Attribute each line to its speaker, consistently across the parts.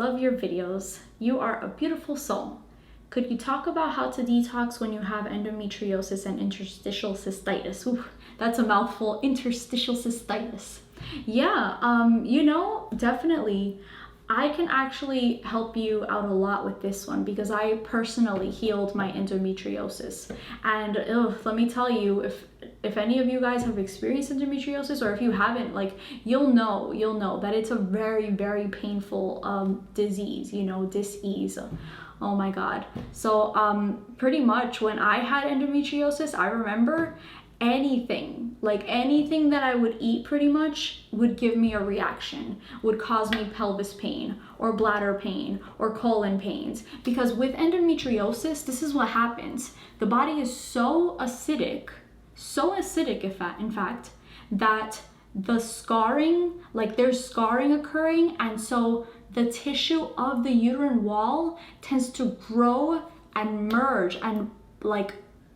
Speaker 1: love your videos. You are a beautiful soul. Could you talk about how to detox when you have endometriosis and interstitial cystitis? Ooh, that's a mouthful, interstitial cystitis. Yeah, definitely. I can actually help you out a lot with this one because I personally healed my endometriosis. And let me tell you, if any of you guys have experienced endometriosis, or if you haven't, like, you'll know that it's a very, very painful disease, dis-ease. Oh my God. So pretty much when I had endometriosis, I remember anything that I would eat pretty much would give me a reaction, would cause me pelvis pain or bladder pain or colon pains. Because with endometriosis, this is what happens. The body is so acidic in fact, that the scarring, there's scarring occurring, and so the tissue of the uterine wall tends to grow and merge and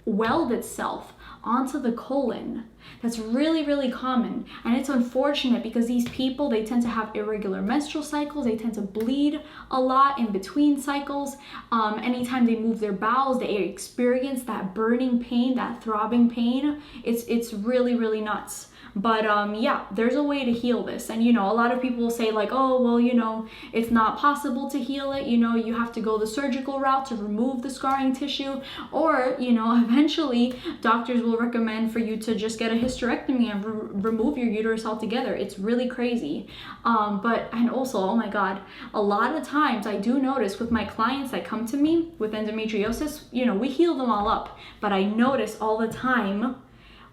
Speaker 1: weld itself onto the colon. That's really, really common. And it's unfortunate because these people, they tend to have irregular menstrual cycles. They tend to bleed a lot in between cycles. Anytime they move their bowels, they experience that burning pain, that throbbing pain. It's really, really nuts. But yeah, there's a way to heal this. And a lot of people say oh, well, it's not possible to heal it. You have to go the surgical route to remove the scarring tissue. Or, eventually doctors will recommend for you to just get a hysterectomy and remove your uterus altogether. It's really crazy. And also, oh my God, a lot of times I do notice with my clients that come to me with endometriosis, we heal them all up. But I notice all the time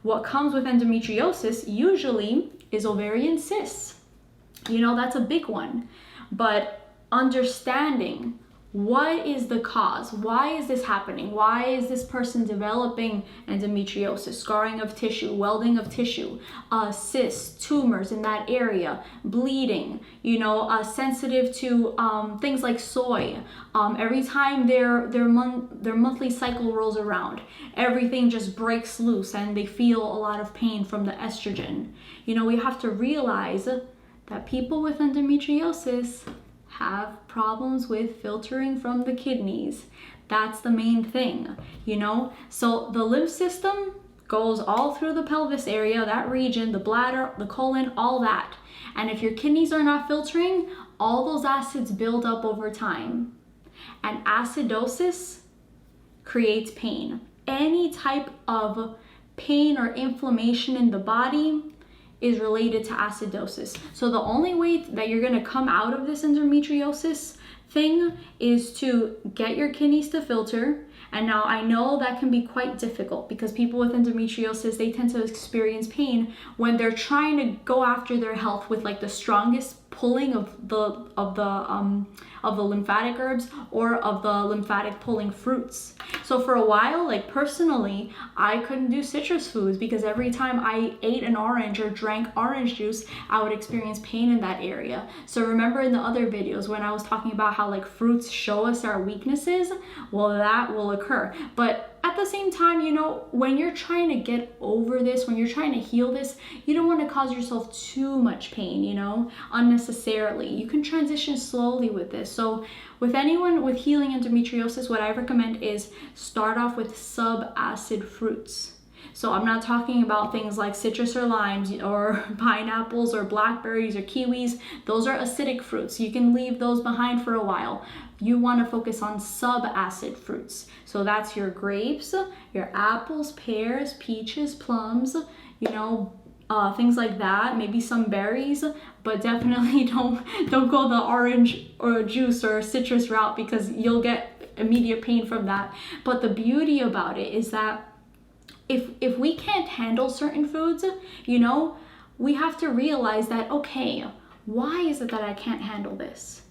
Speaker 1: what comes with endometriosis usually is ovarian cysts. That's a big one. But understanding what is the cause? Why is this happening? Why is this person developing endometriosis, scarring of tissue, welding of tissue, cysts, tumors in that area, bleeding, sensitive to things like soy. Every time their monthly cycle rolls around, everything just breaks loose and they feel a lot of pain from the estrogen. We have to realize that people with endometriosis have problems with filtering from the kidneys. That's the main thing, So the lymph system goes all through the pelvis area, that region, the bladder, the colon, all that. And if your kidneys are not filtering, all those acids build up over time. And acidosis creates pain. Any type of pain or inflammation in the body is related to acidosis. So the only way that you're gonna come out of this endometriosis thing is to get your kidneys to filter. And now I know that can be quite difficult because people with endometriosis, they tend to experience pain when they're trying to go after their health with the strongest pulling of the lymphatic herbs or of the lymphatic pulling fruits. So for a while, personally, I couldn't do citrus foods because every time I ate an orange or drank orange juice, I would experience pain in that area. So remember in the other videos when I was talking about how fruits show us our weaknesses? Well, that will occur. But at the same time, when you're trying to get over this, when you're trying to heal this, you don't want to cause yourself too much pain, unnecessarily. You can transition slowly with this. So with anyone with healing endometriosis, what I recommend is start off with sub-acid fruits. So I'm not talking about things like citrus or limes or pineapples or blackberries or kiwis. Those are acidic fruits. You can leave those behind for a while. You want to focus on sub-acid fruits. So that's your grapes, your apples, pears, peaches, plums, things like that. Maybe some berries, but definitely don't go the orange or juice or citrus route because you'll get immediate pain from that. But the beauty about it is that if we can't handle certain foods, we have to realize that, okay, why is it that I can't handle this?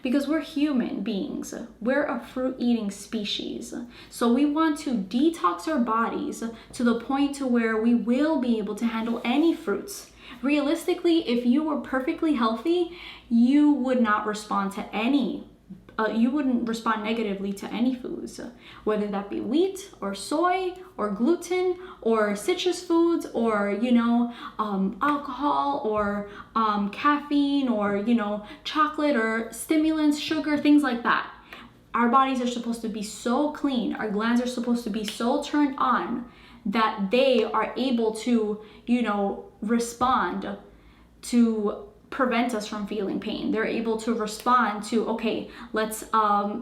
Speaker 1: Because we're human beings. We're a fruit-eating species. So we want to detox our bodies to the point to where we will be able to handle any fruits. Realistically, if you were perfectly healthy, you would not respond to any you wouldn't respond negatively to any foods, whether that be wheat or soy or gluten or citrus foods or, you know, alcohol or caffeine or, you know, chocolate or stimulants, sugar, things like that. Our bodies are supposed to be so clean, our glands are supposed to be so turned on that they are able to, you know, respond to prevent us from feeling pain. They're able to respond to, okay, let's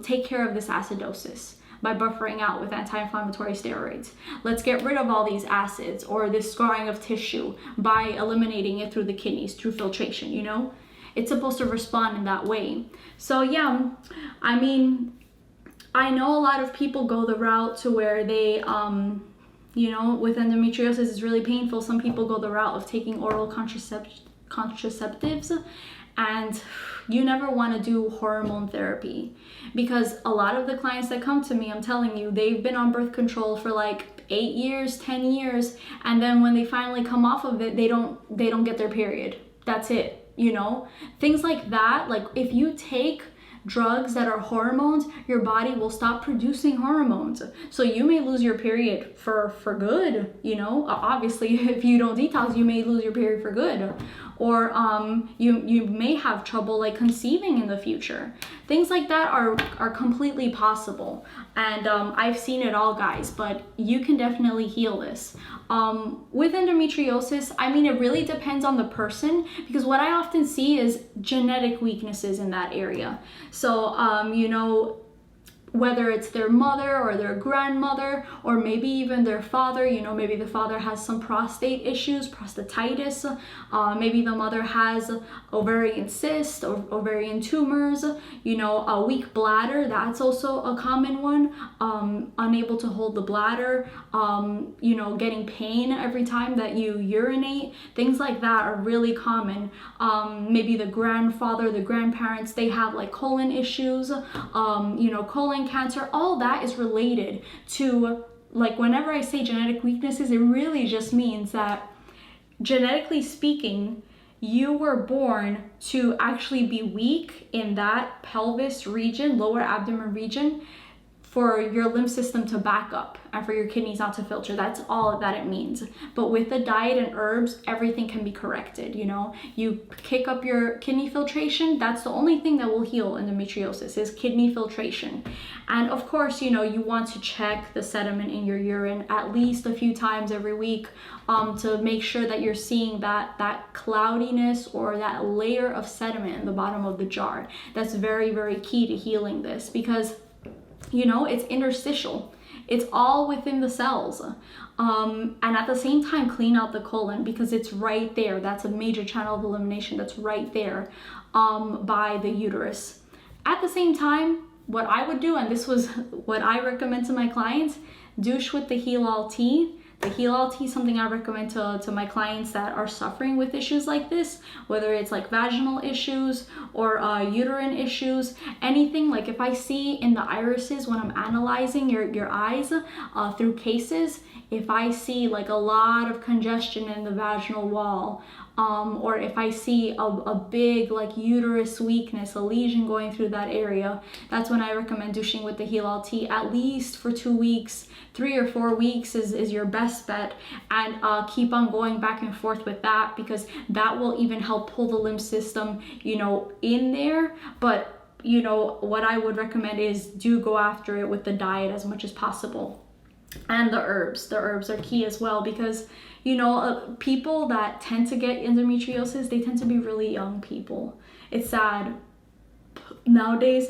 Speaker 1: take care of this acidosis by buffering out with anti-inflammatory steroids. Let's get rid of all these acids or this scarring of tissue by eliminating it through the kidneys, through filtration, you know? It's supposed to respond in that way. So yeah, I mean, I know a lot of people go the route to where they, you know, with endometriosis, it's really painful. Some people go the route of taking oral contraceptives, and you never want to do hormone therapy, because a lot of the clients that come to me, I'm telling you, they've been on birth control for like 8 years, 10 years, and then when they finally come off of it, they don't get their period. That's it, you know? Things like that. Like, if you take drugs that are hormones, your body will stop producing hormones. So you may lose your period for good, you know? Obviously, if you don't detox, you may lose your period for good. Or you may have trouble like conceiving in the future. Things like that are completely possible. And I've seen it all, guys, but you can definitely heal this. With endometriosis, I mean, it really depends on the person, because what I often see is genetic weaknesses in that area. So, you know, whether it's their mother or their grandmother, or maybe even their father, you know, maybe the father has some prostate issues, prostatitis, maybe the mother has ovarian cysts or ovarian tumors, you know, a weak bladder, that's also a common one, unable to hold the bladder, you know, getting pain every time that you urinate, things like that are really common. Maybe the grandfather, the grandparents, they have like colon issues, you know, colon cancer. All that is related to, like, whenever I say genetic weaknesses, it really just means that genetically speaking, you were born to actually be weak in that pelvis region, lower abdomen region, for your lymph system to back up and for your kidneys not to filter. That's all that it means. But with the diet and herbs, everything can be corrected, you know? You kick up your kidney filtration, that's the only thing that will heal endometriosis, is kidney filtration. And of course, you know, you want to check the sediment in your urine at least a few times every week, to make sure that you're seeing that cloudiness or that layer of sediment in the bottom of the jar. That's very, very key to healing this, because you know, it's interstitial. It's all within the cells. And at the same time, clean out the colon, because it's right there. That's a major channel of elimination that's right there by the uterus. At the same time, what I would do, and this was what I recommend to my clients, douche with the Heal All tea. The Heal All tea is something I recommend to my clients that are suffering with issues like this, whether it's like vaginal issues or uterine issues, anything. Like if I see in the irises when I'm analyzing your eyes through cases, if I see like a lot of congestion in the vaginal wall, or if I see a big like uterus weakness, a lesion going through that area, that's when I recommend douching with the Heal All tea at least for 2 weeks. 3 or 4 weeks is your best bet, and keep on going back and forth with that, because that will even help pull the lymph system, you know, in there. But you know, what I would recommend is do go after it with the diet as much as possible. And the herbs are key as well, because you know, people that tend to get endometriosis, they tend to be really young people. It's sad. Nowadays,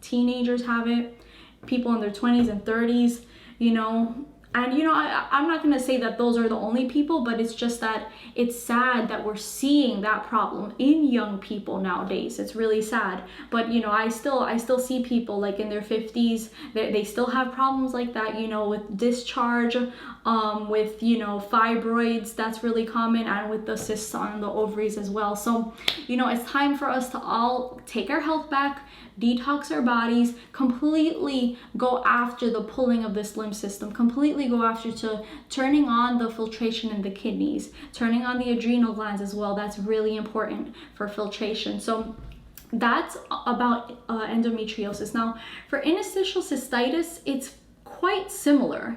Speaker 1: teenagers have it, people in their 20s and 30s, you know. And you know, I'm not gonna say that those are the only people, but it's just that it's sad that we're seeing that problem in young people nowadays. It's really sad. But you know, I still see people like in their 50s, they still have problems like that, you know, with discharge, with, you know, fibroids, that's really common, and with the cysts on the ovaries as well. So, you know, it's time for us to all take our health back, detox our bodies, completely go after the pulling of this lymph system, completely go after to turning on the filtration in the kidneys, turning on the adrenal glands as well. That's really important for filtration. So That's about endometriosis. Now, for interstitial cystitis, it's quite similar.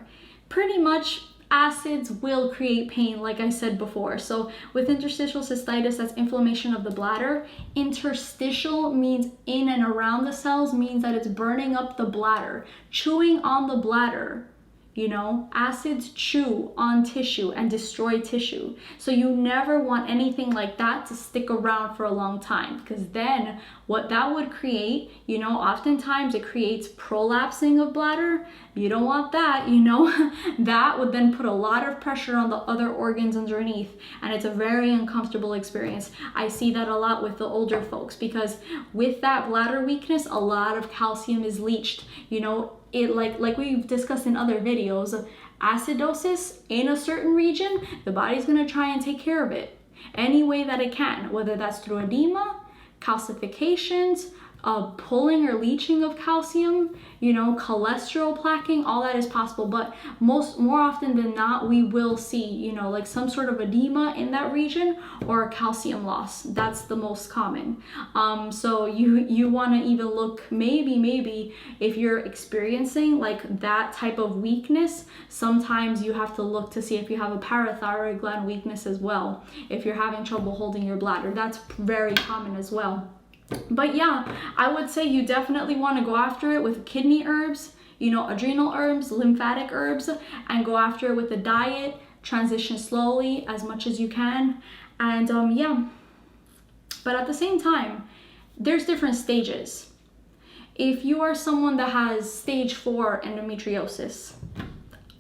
Speaker 1: Pretty much acids will create pain, like I said before. So with interstitial cystitis, that's inflammation of the bladder. Interstitial means in and around the cells, means that it's burning up the bladder, chewing on the bladder. You know, acids chew on tissue and destroy tissue. So you never want anything like that to stick around for a long time, because then what that would create, you know, oftentimes it creates prolapsing of bladder. You don't want that, you know. That would then put a lot of pressure on the other organs underneath, and it's a very uncomfortable experience. I see that a lot with the older folks, because with that bladder weakness, a lot of calcium is leached, you know. It like we've discussed in other videos, acidosis in a certain region, the body's going to try and take care of it any way that it can, whether that's through edema, calcifications, pulling or leaching of calcium, you know, cholesterol plaquing, all that is possible. But more often than not, we will see, you know, like some sort of edema in that region or calcium loss. That's the most common. So you want to even look, maybe if you're experiencing like that type of weakness, sometimes you have to look to see if you have a parathyroid gland weakness as well. If you're having trouble holding your bladder, that's very common as well. But yeah, I would say you definitely want to go after it with kidney herbs, you know, adrenal herbs, lymphatic herbs, and go after it with a diet. Transition slowly as much as you can. And yeah, but at the same time, there's different stages. If you are someone that has stage 4 endometriosis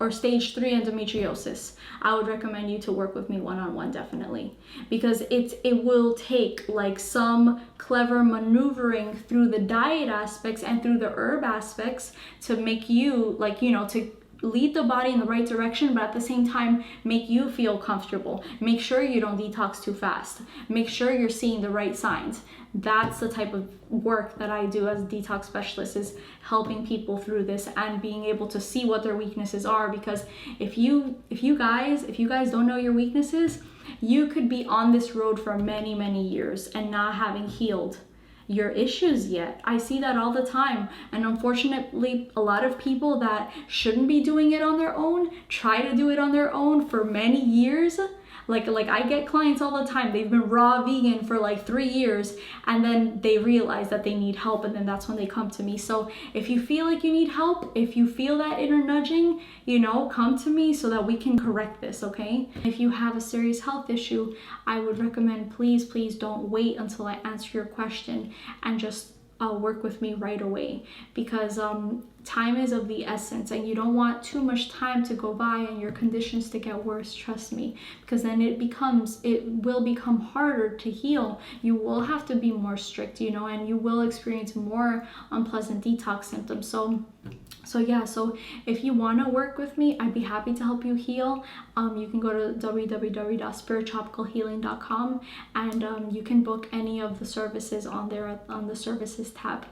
Speaker 1: or stage 3 endometriosis, I would recommend you to work with me one-on-one, definitely, because it will take like some clever maneuvering through the diet aspects and through the herb aspects to make you, like, you know, to lead the body in the right direction, but at the same time make you feel comfortable. Make sure you don't detox too fast. Make sure you're seeing the right signs. That's the type of work that I do as a detox specialist, is helping people through this and being able to see what their weaknesses are. Because if you guys don't know your weaknesses, you could be on this road for many years and not having healed your issues yet. I see that all the time, and unfortunately a lot of people that shouldn't be doing it on their own try to do it on their own for many years. Like I get clients all the time, they've been raw vegan for like 3 years, and then they realize that they need help, and then that's when they come to me. So if you feel like you need help, if you feel that inner nudging, you know, come to me so that we can correct this, okay? If you have a serious health issue, I would recommend please don't wait until I answer your question, and just work with me right away, because time is of the essence, and you don't want too much time to go by and your conditions to get worse, trust me, because then it will become harder to heal. You will have to be more strict, you know, and you will experience more unpleasant detox symptoms. So yeah, so if you want to work with me, I'd be happy to help you heal. You can go to www.spiritropicalhealing.com, and you can book any of the services on there on the services tab.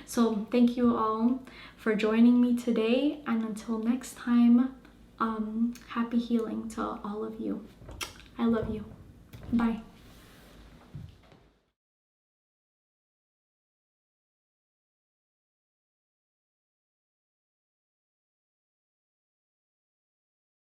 Speaker 1: So thank you all for joining me today, and until next time, happy healing to all of you. I love you. Bye.